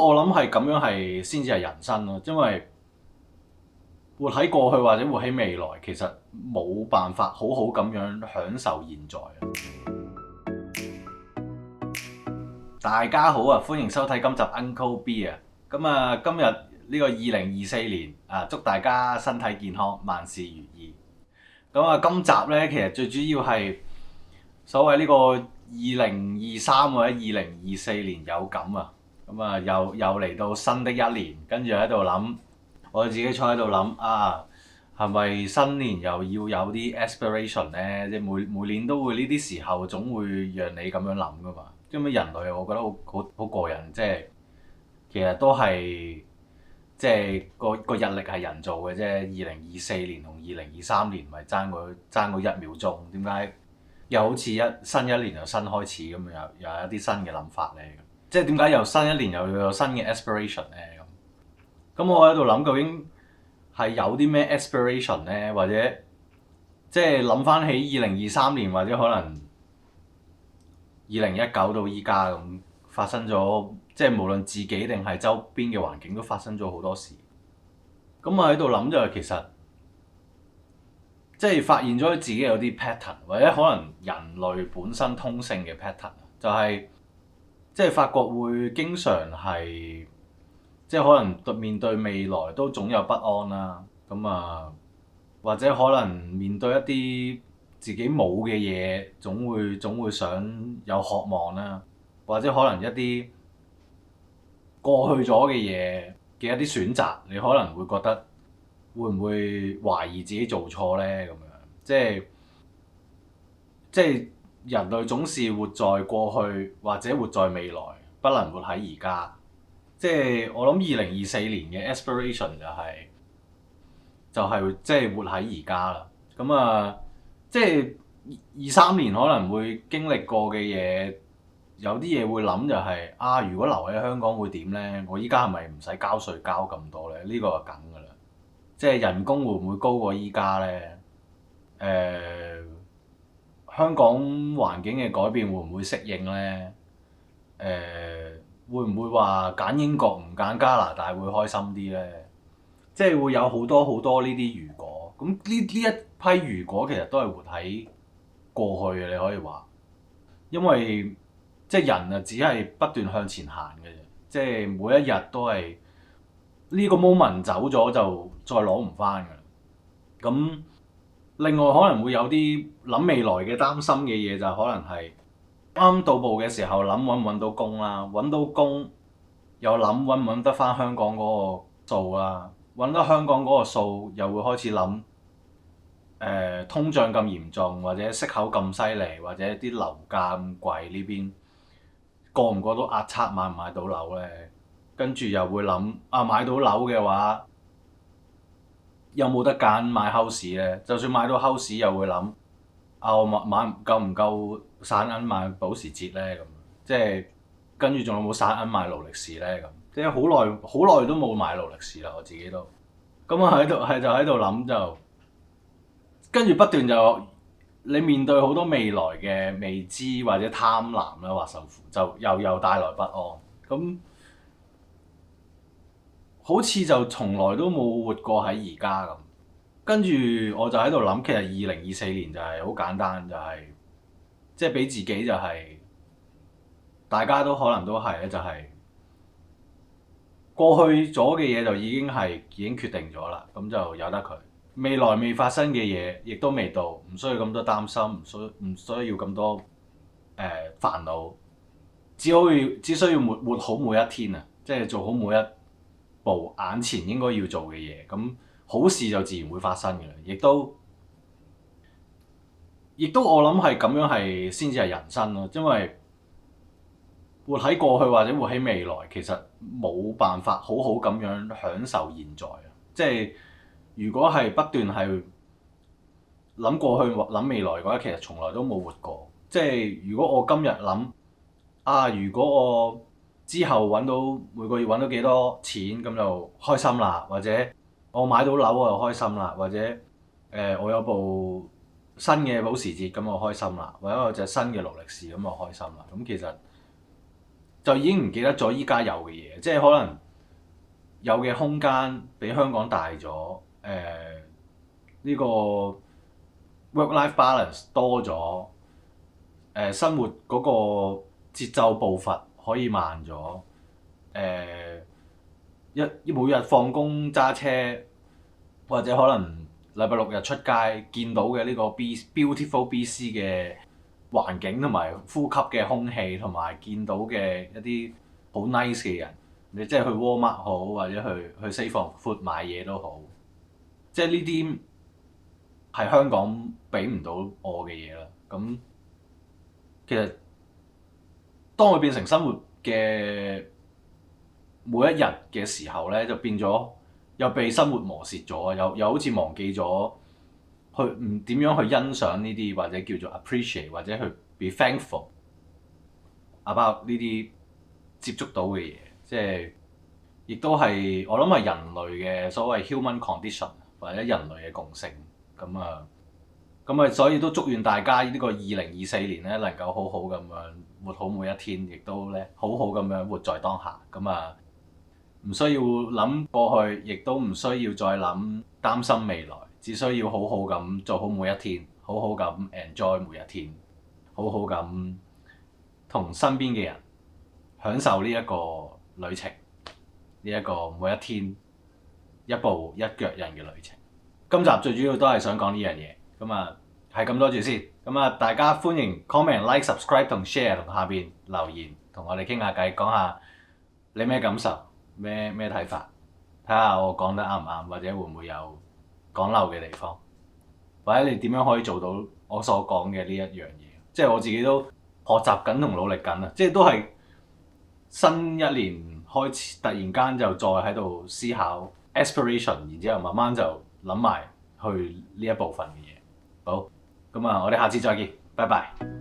我諗係咁樣係先至係人生咯，因為活喺過去或者活喺未來，其實冇辦法好好咁樣享受現在。大家好啊，歡迎收睇今集 Uncle B 啊。咁啊，今日呢個2024年啊，祝大家身體健康，萬事如意。咁啊，今集呢，其實最主要係所謂呢個2023或者2024年有感啊。咁啊，又嚟到新的一年，跟住喺度諗，我自己坐喺度諗啊，係咪新年又要有啲 aspiration 呢？即係每年都會呢啲時候，總會讓你咁樣諗噶嘛。因為人類我覺得好過癮，即係其實都係即係個日曆係人造嘅啫。2024年同2023年咪爭個1秒鐘，點解又好似新一年又新開始咁樣，又有一啲新嘅諗法咧？即係點解又新一年又要有新嘅 aspiration 咧？咁我喺度諗，究竟係有啲咩 aspiration 咧？或者即係諗翻起2023年，或者可能2019到依家咁發生咗，即係無論自己定係周邊嘅環境都發生咗好多事。咁我喺度諗就係其實即係發現咗自己有啲 pattern，或者可能人類本身通性嘅 pattern，就係即係發覺會經常係即係可能面對未來都總有不安啦。咁啊，或者可能面對一啲自己冇嘅嘢，總會想有渴望啦，或者可能一啲過去咗嘅嘢嘅一啲選擇，你可能會覺得會唔會懷疑自己做錯呢？咁樣即係人類總是活在過去或者活在未來，不能活喺而家。即係我諗2024年嘅 aspiration 就係即係活喺而家啦。咁啊，即係23年可能會經歷過嘅嘢，有啲嘢會諗就係啊，如果留喺香港會點呢？我依家係咪唔使交稅交咁多呢？呢個係梗㗎啦。即係人工會唔會高過依家呢？香港環境嘅改變會唔會適應呢？會唔會話揀英國唔揀加拿大會開心啲呢？即係會有好多好多呢啲如果。咁呢一批如果其實都係活喺過去嘅，你可以話，因為即係人啊，只係不斷向前行嘅啫。即係每一日都係呢個 moment 走咗就再攞唔翻㗎啦。咁另外可能會有啲諗未來嘅擔心嘅嘢，就可能係啱到步嘅時候諗揾唔揾到工啦，揾到工又諗揾唔揾得翻香港嗰個數啦，揾得香港嗰個數又會開始諗通脹咁嚴重，或者息口咁犀利，或者啲樓價咁貴，呢邊過唔過到壓測，買唔買到樓呢？跟住又會諗啊，買到樓嘅話有冇得揀買 house 呢？就算買到 house 又會諗啊，我買夠唔夠散銀買保時捷呢？咁即係跟住仲有冇散銀買勞力士呢？咁即係好耐都冇買勞力士啦，我自己都咁啊就喺度諗，就跟住不斷就你面對好多未來嘅未知或者貪婪啦，或甚乎就又帶來不安。咁好似就從來都冇活過喺而家咁。跟住我就喺度諗，其實2024年就係好簡單，就係即係俾自己就係大家都可能都係咧，就係過去咗嘅嘢就已經決定咗啦，咁就由得佢。未來未發生嘅嘢亦都未到，唔需要咁多擔心，唔需要咁多煩惱，只需要活好每一天啊！即係做好每一步眼前應該要做嘅嘢，咁好事就自然會發生嘅啦。亦都我諗係咁樣係先至係人生咯，因為活喺過去或者活喺未來，其實冇辦法好好咁樣享受現在啊！即係如果係不斷係諗過去或諗未來嘅話，其實從來都冇活過。即係如果我今日諗啊，如果我之後每個月揾到幾多錢，咁就開心啦；或者我買到樓我就開心啦；或者我有部新嘅保時捷咁我開心啦；或者有隻新嘅勞力士咁我開心啦。咁其實就已經唔記得咗依家有嘅嘢，即係可能有嘅空間比香港大咗，呢個 work-life balance 多咗，生活嗰個節奏步伐可以慢咗，每日放工揸車或者可能禮拜六日出街見到嘅呢個 beautiful BC 嘅環境同埋呼吸嘅空氣，同埋見到嘅一啲好 nice 嘅人，你即係去 Walmart 好，或者去 Safe and Food 買嘢都好，即係呢啲係香港俾唔到我嘅嘢啦。咁其實當佢變成生活嘅每一日嘅時候咧，就變咗又被生活磨蝕咗，又好似忘記咗去唔點樣去欣賞呢啲，或者叫做 appreciate， 或者去 be thankful about 呢啲接觸到嘅嘢，即係亦都係我諗係人類嘅所謂 human condition 或者人類嘅共性咁啊，所以都祝願大家呢個2024年咧能夠好好咁樣活好每一天，亦都咧好好咁樣活在當下咁啊。唔需要諗過去，亦都唔需要再諗擔心未來，只需要好好咁做好每一天，好好咁 enjoy 每一天，好好咁同身邊嘅人享受呢一個旅程，呢一個每一天一步一腳印嘅旅程。今集最主要都係想講呢樣嘢，咁啊係咁多住先，咁啊大家歡迎 comment、like、subscribe 同 share 同下邊留言，同我哋傾下偈，講下你咩感受。咩睇法？睇下我講得啱唔啱，或者會唔會有講漏嘅地方，或者你點樣可以做到我所講嘅呢一樣嘢？即係我自己都學習緊同努力緊啊！即係都係新一年開始，突然間就再喺度思考 aspiration， 然之後慢慢就諗埋去呢一部分嘅嘢。好，咁啊，我哋下次再見，拜拜。